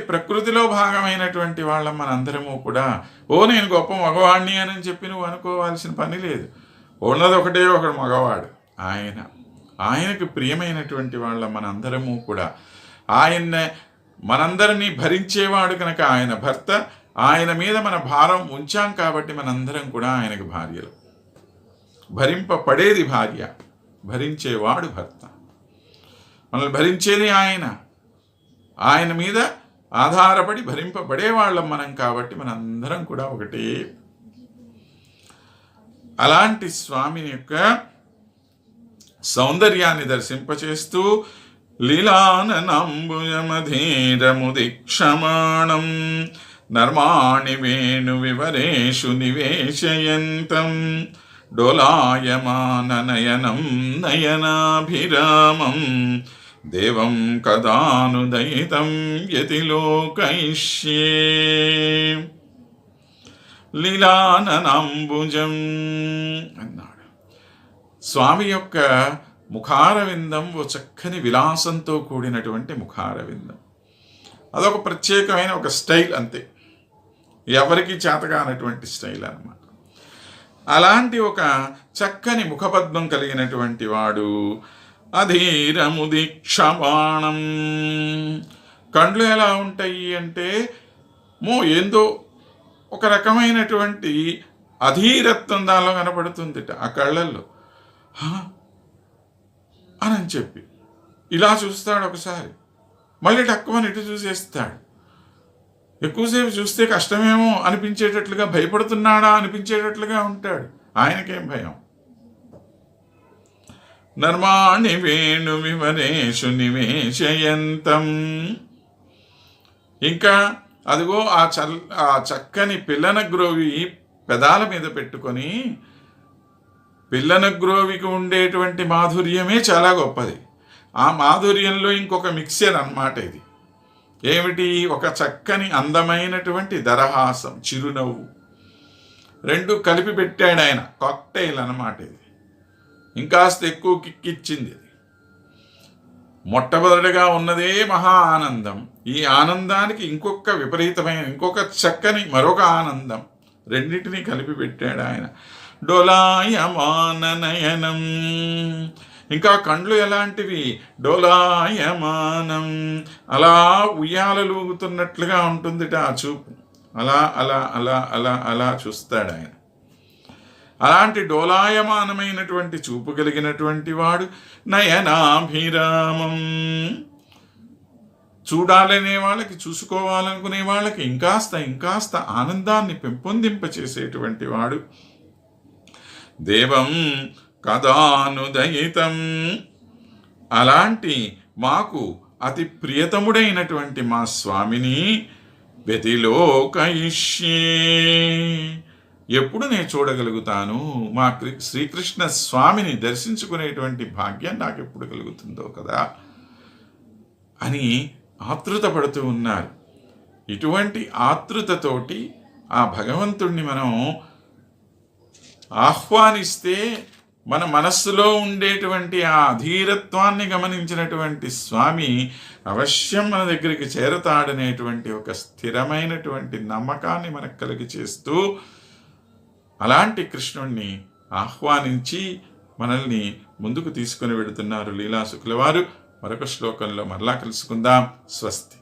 ప్రకృతిలో భాగమైనటువంటి వాళ్ళం మనందరము కూడా. నేను గొప్ప మగవాణ్ణి అని చెప్పి నువ్వు అనుకోవాల్సిన పని లేదు. ఉన్నది ఒకటే ఒకడు మగవాడు, ఆయనకు ప్రియమైనటువంటి వాళ్ళం మనందరము కూడా. మనందరినీ భరించేవాడు కనుక ఆయన భర్త. ఆయన మీద మన భారం ఉంచాం కాబట్టి మనందరం కూడా ఆయనకు భార్యలు. భరింపబడేది భార్య, భరించేవాడు భర్త. మనల్ని భరించేది ఆయన మీద ఆధారపడి భరింపబడేవాళ్ళం మనం కాబట్టి మనందరం కూడా ఒకటే. అలాంటి స్వామిని యొక్క సౌందర్యాన్ని దర్శింపచేస్తూ లీలాననంబుజమధీరముదీక్షమాణం నర్మాణి వేణు వివరేషు నివేశయంతం డోలాయమాననయనం నయనాభిరామం దేవం కదానుదయితం యతిలోకైష్యే. లీలాననంబుజం అన్నాడు. స్వామి యొక్క ముఖారవిందం ఓ చక్కని విలాసంతో కూడినటువంటి ముఖారవిందం. అదొక ప్రత్యేకమైన ఒక స్టైల్, అంతే, ఎవరికి చేతగానటువంటి స్టైల్ అన్నమాట. అలాంటి ఒక చక్కని ముఖపద్మం కలిగినటువంటి వాడు. అధీరముదీక్షమాణం, కండ్లు ఎలా ఉంటాయి అంటే ఏందో ఒక రకమైనటువంటి అధీరత్వం దానిలో కనపడుతుందిట ఆ కళ్ళల్లో. అని చెప్పి ఇలా చూస్తాడు ఒకసారి, మళ్ళీ తక్కువని ఇటు చూసేస్తాడు. ఎక్కువసేపు చూస్తే కష్టమేమో అనిపించేటట్లుగా, భయపడుతున్నాడా అనిపించేటట్లుగా ఉంటాడు. ఆయనకేం భయం. నర్మాణి వేణు వివరేషు నివేశయంతం, ఇంకా అదిగో ఆ చక్కని పిల్లనగ్రోవి పెదాల మీద పెట్టుకొని, పిల్లనగ్రోవికి ఉండేటువంటి మాధుర్యమే చాలా గొప్పది. ఆ మాధుర్యంలో ఇంకొక మిక్సర్ అన్నమాట ఇది. ఏమిటి? ఒక చక్కని అందమైనటువంటి దరహాసం, చిరునవ్వు, రెండు కలిపి పెట్టాడు ఆయన. కాక్టైల్ అన్నమాట ఇది. ఇంకాస్త ఎక్కువ కిక్కిచ్చింది ఇది. మొట్టమొదటిగా ఉన్నదే మహా ఆనందం. ఈ ఆనందానికి ఇంకొక చక్కని మరొక ఆనందం, రెండింటినీ కలిపి పెట్టాడు ఆయన. డోలాయమాననయనం, ఇంకా కండ్లు ఎలాంటివి? డోలాయమానం, అలా ఉయ్యాలలూగుతున్నట్లుగా ఉంటుందిట ఆ చూపు. అలా అలా అలా అలా అలా చూస్తాడు ఆయన. అలాంటి డోలాయమానమైనటువంటి చూపు కలిగినటువంటి వాడు. నయనాభిరామం, చూడాలనే వాళ్ళకి, చూసుకోవాలనుకునే వాళ్ళకి ఇంకాస్త ఆనందాన్ని పెంపొందింపచేసేటువంటి వాడు. దేవం కదానుదయితం, అలాంటి మాకు అతి ప్రియతముడైనటువంటి మా స్వామిని వ్యతిలోకయిష్యే, ఎప్పుడు నేను చూడగలుగుతాను? మా శ్రీకృష్ణ స్వామిని దర్శించుకునేటువంటి భాగ్యం నాకు ఎప్పుడు కలుగుతుందో కదా అని ఆతృత పడుతూ ఉన్నారు. ఇటువంటి ఆతృతతోటి ఆ భగవంతుణ్ణి మనం ఆహ్వానిస్తే మన మనస్సులో ఉండేటువంటి ఆ అధీరత్వాన్ని గమనించినటువంటి స్వామి అవశ్యం మన దగ్గరికి చేరతాడనేటువంటి ఒక స్థిరమైనటువంటి నమ్మకాన్ని మనకు కలిగి చేస్తూ, అలాంటి కృష్ణుణ్ణి ఆహ్వానించి మనల్ని ముందుకు తీసుకుని వెళుతున్నారు లీలాసుకుల వారు. మరొక శ్లోకంలో మరలా కలుసుకుందాం. స్వస్తి.